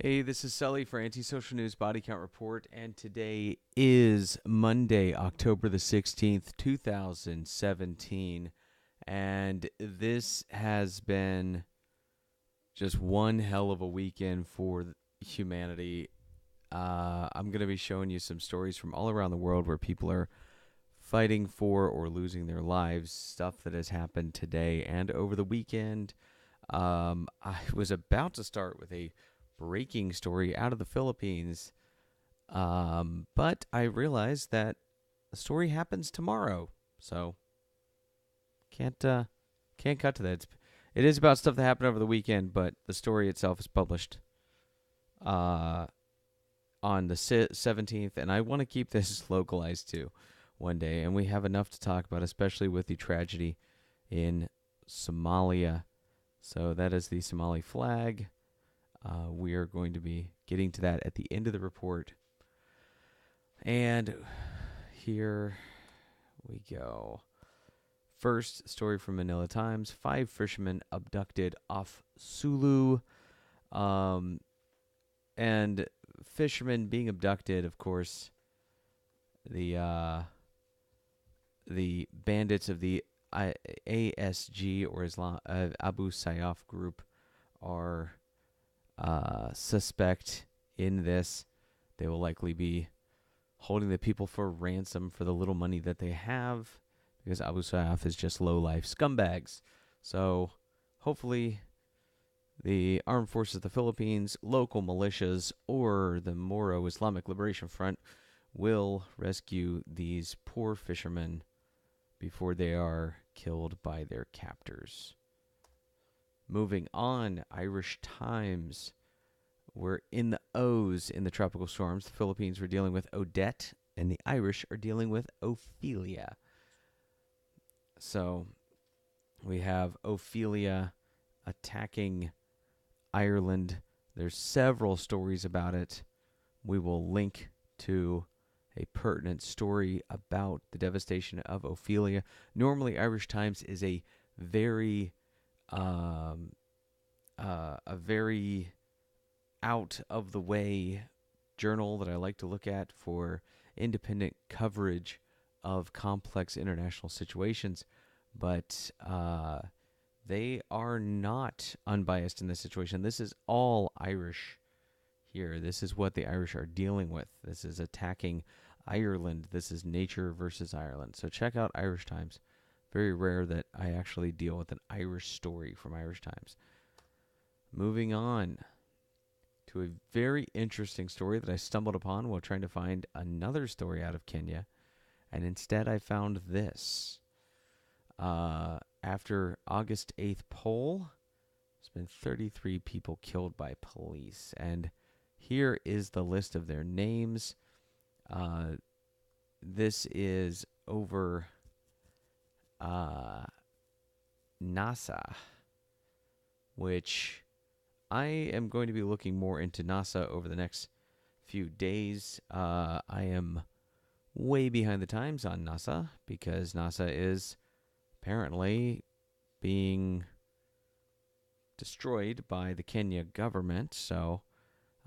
Hey, this is Sully for Antisocial News Body Count Report, and today is Monday, October the 16th, 2017, and this has been just one hell of a weekend for humanity. I'm going to be showing you some stories from all around the world where people are fighting for or losing their lives, stuff that has happened today and over the weekend. I was about to start with a breaking story out of the Philippines, but I realized that the story happens tomorrow, so can't cut to that. It is about stuff that happened over the weekend, but the story itself is published uh, on the 17th, and I want to keep this localized too one day, and we have enough to talk about, especially with the tragedy in Somalia. So that is the Somali flag. We are going to be getting to that at the end of the report. And here we go. First story from Manila Times. 5 fishermen abducted off Sulu. And fishermen being abducted, of course, the bandits of the ASG or Abu Sayyaf group are suspect in this. They will likely be holding the people for ransom for the little money that they have, because Abu Sayyaf is just low-life scumbags. So hopefully the Armed Forces of the Philippines, local militias, or the Moro Islamic Liberation Front will rescue these poor fishermen before they are killed by their captors. Moving on, Irish Times. We're in the O's in the tropical storms. The Philippines were dealing with Odette, and the Irish are dealing with Ophelia. So we have Ophelia attacking Ireland. There's several stories about it. We will link to a pertinent story about the devastation of Ophelia. Normally, Irish Times is a very out of the way journal that I like to look at for independent coverage of complex international situations, but they are not unbiased in this situation. This is all Irish here. This is what the Irish are dealing with. This is attacking Ireland. This is nature versus Ireland. So check out Irish Times. Very rare that I actually deal with an Irish story from Irish Times. Moving on to a very interesting story that I stumbled upon while trying to find another story out of Kenya. And instead I found this. After August 8th poll, there's been 33 people killed by police. And here is the list of their names. This is over NASA, which I am going to be looking more into NASA over the next few days. I am way behind the times on NASA because NASA is apparently being destroyed by the Kenya government. So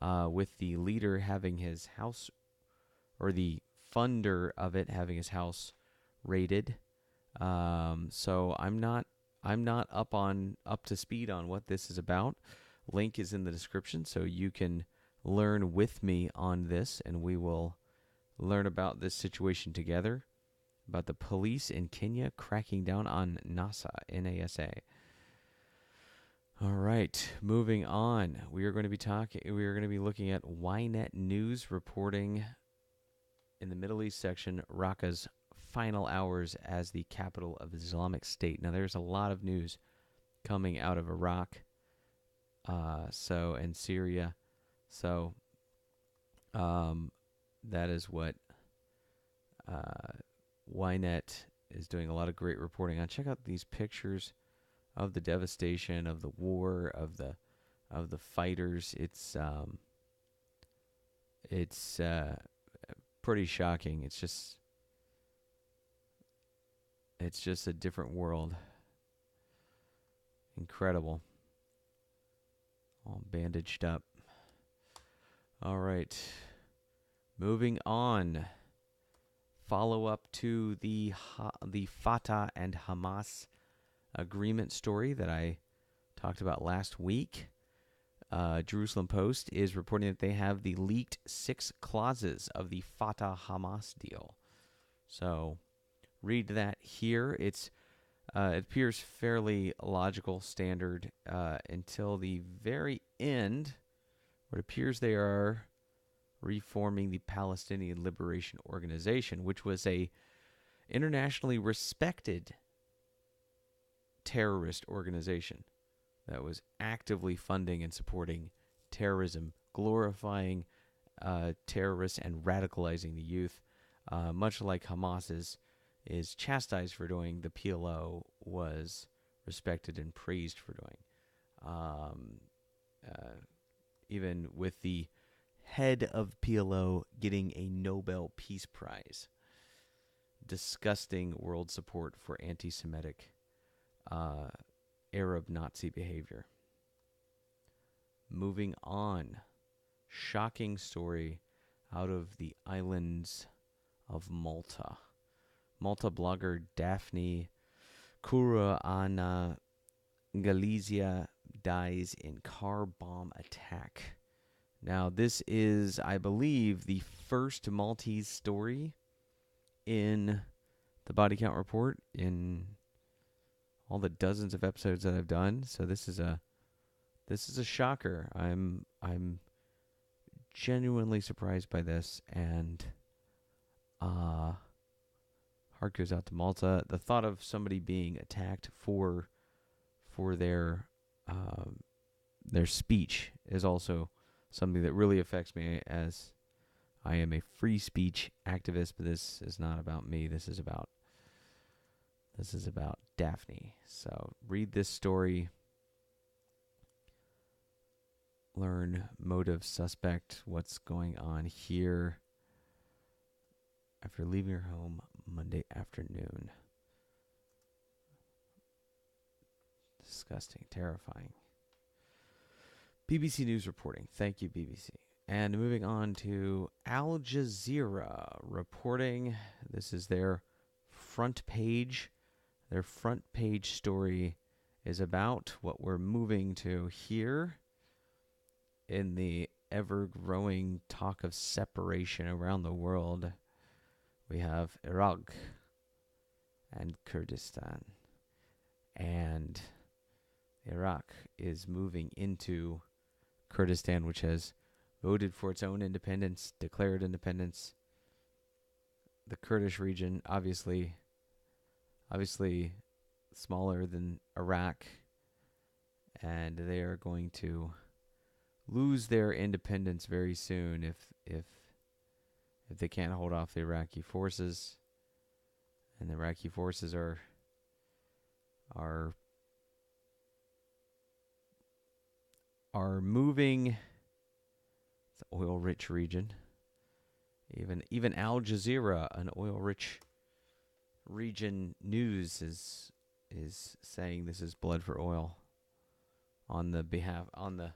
with the leader having his house, or the funder of it having his house raided. So I'm not up to speed on what this is about. Link is in the description, so you can learn with me on this, and we will learn about this situation together, about the police in Kenya cracking down on NASA. All right, moving on. We are going to be looking at Ynet News reporting in the Middle East section, Raqqa's final hours as the capital of the Islamic State. Now, there's a lot of news coming out of Iraq, and Syria. So, that is what Ynet is doing a lot of great reporting on. Check out these pictures of the devastation, of the war, of the fighters. It's pretty shocking. It's just a different world. Incredible. All bandaged up. All right. Moving on. Follow up to the Fatah and Hamas agreement story that I talked about last week. Jerusalem Post is reporting that they have the leaked 6 clauses of the Fatah-Hamas deal. So read that here. It appears fairly logical, standard, until the very end, where it appears they are reforming the Palestinian Liberation Organization, which was a internationally respected terrorist organization that was actively funding and supporting terrorism, glorifying terrorists and radicalizing the youth, much like Hamas is chastised for doing, the PLO was respected and praised for doing. Even with the head of PLO getting a Nobel Peace Prize. Disgusting world support for anti-Semitic Arab Nazi behavior. Moving on. Shocking story out of the islands of Malta. Malta blogger Daphne Caruana Galizia dies in car bomb attack. Now, this is, I believe, the first Maltese story in the Body Count Report in all the dozens of episodes that I've done. So this is a shocker. I'm genuinely surprised by this, and heart goes out to Malta. The thought of somebody being attacked for their speech is also something that really affects me, as I am a free speech activist, but this is not about me. This is about Daphne. So read this story. Learn motive, suspect, what's going on here after leaving your home Monday afternoon. Disgusting, terrifying. BBC News reporting. Thank you, BBC. And moving on to Al Jazeera reporting. This is their front page. Their front page story is about what we're moving to here in the ever-growing talk of separation around the world. We have Iraq and Kurdistan. And Iraq is moving into Kurdistan, which has voted for its own independence, declared independence. The Kurdish region, obviously smaller than Iraq, and they are going to lose their independence very soon if they can't hold off the Iraqi forces. And the Iraqi forces are moving. It's an oil-rich region. Even Al Jazeera, an oil-rich region news, is saying this is blood for oil on the behalf of the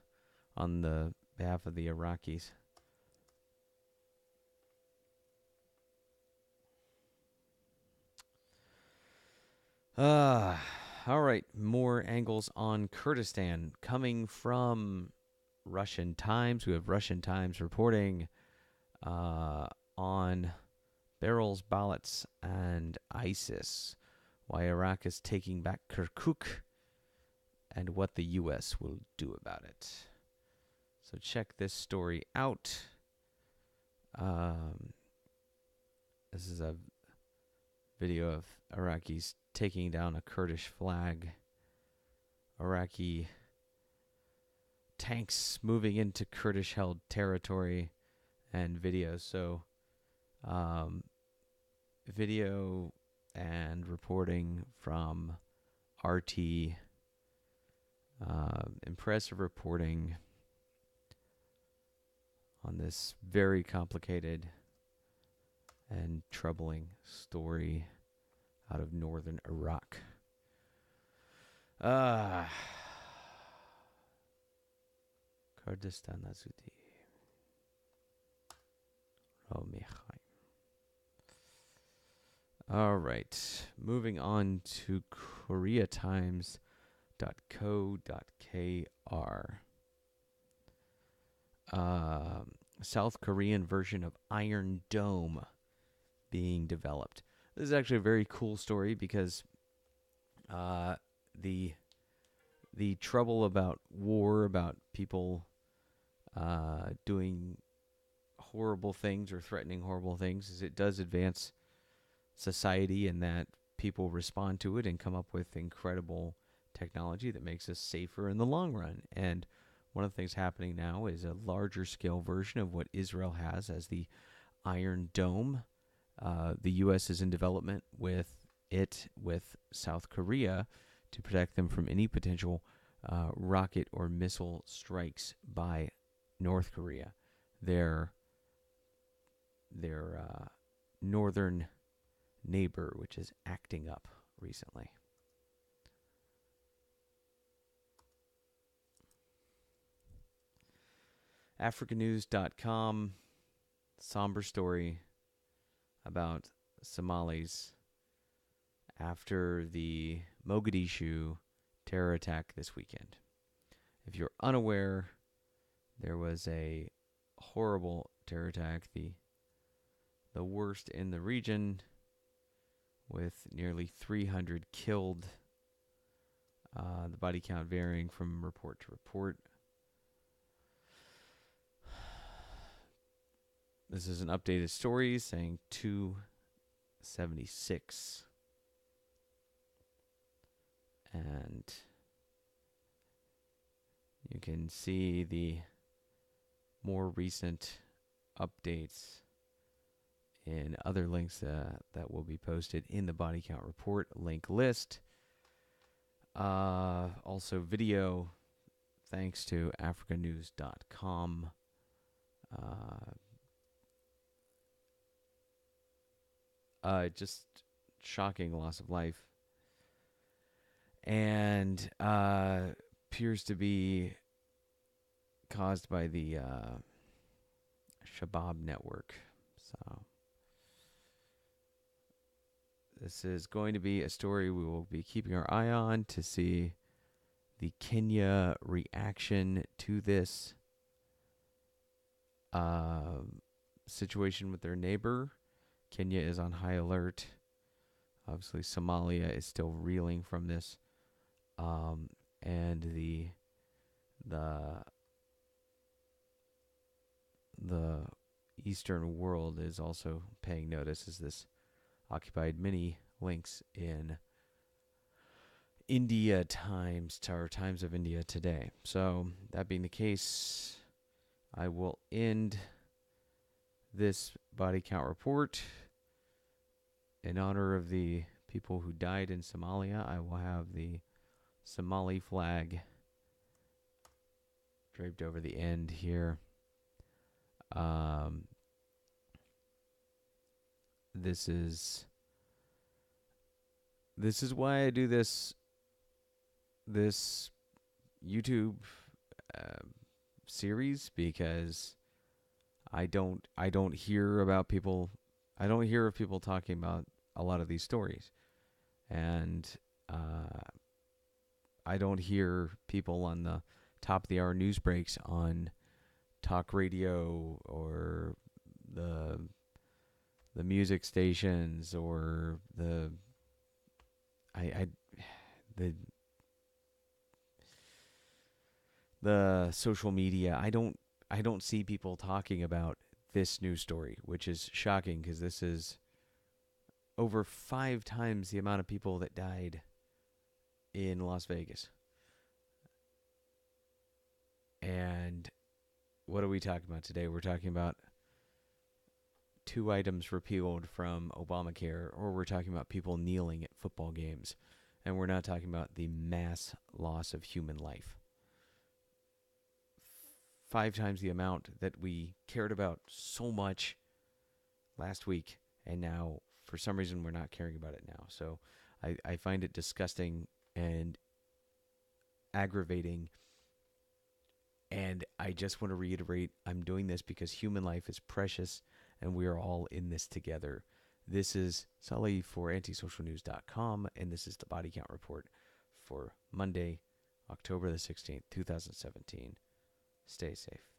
Iraqis. All right, more angles on Kurdistan coming from Russian Times. We have Russian Times reporting on barrels, ballots, and ISIS, why Iraq is taking back Kirkuk, and what the U.S. will do about it. So check this story out. This is a video of Iraqis taking down a Kurdish flag. Iraqi tanks moving into Kurdish-held territory, and videos. So, video and reporting from RT. Impressive reporting on this very complicated and troubling story out of northern Iraq. Kurdistan Azuti. All right. Moving on to KoreaTimes.co.kr. South Korean version of Iron Dome being developed. This is actually a very cool story because the trouble about war, about people doing horrible things or threatening horrible things, is it does advance society in that people respond to it and come up with incredible technology that makes us safer in the long run. And one of the things happening now is a larger scale version of what Israel has as the Iron Dome. The U.S. is in development with South Korea to protect them from any potential rocket or missile strikes by North Korea, their northern neighbor, which is acting up recently. AfricaNews.com, somber story about Somalis after the Mogadishu terror attack this weekend. If you're unaware, there was a horrible terror attack, the worst in the region, with nearly 300 killed, the body count varying from report to report. This is an updated story saying 276. And you can see the more recent updates in other links that will be posted in the body count report link list. Also video, thanks to africanews.com. Just shocking loss of life. And appears to be caused by the Shabab network. So this is going to be a story we will be keeping our eye on to see the Kenya reaction to this situation with their neighbor. Kenya is on high alert. Obviously, Somalia is still reeling from this, and the Eastern world is also paying notice as this occupied many links in India Times, or Times of India today. So that being the case, I will end this body count report. In honor of the people who died in Somalia, I will have the Somali flag draped over the end here. This is why I do this YouTube series, because I don't hear about people. I don't hear of people talking about a lot of these stories, and I don't hear people on the top of the hour news breaks on talk radio or the music stations or the social media. I don't see people talking about this news story, which is shocking because this is over 5 times the amount of people that died in Las Vegas. And what are we talking about today? We're talking about 2 items repealed from Obamacare, or we're talking about people kneeling at football games. And we're not talking about the mass loss of human life. 5 times the amount that we cared about so much last week, and now for some reason we're not caring about it now. So I find it disgusting and aggravating, and I just want to reiterate, I'm doing this because human life is precious, and we are all in this together. This is Sully for antisocialnews.com, and this is the Body Count Report for Monday, October the 16th, 2017. Stay safe.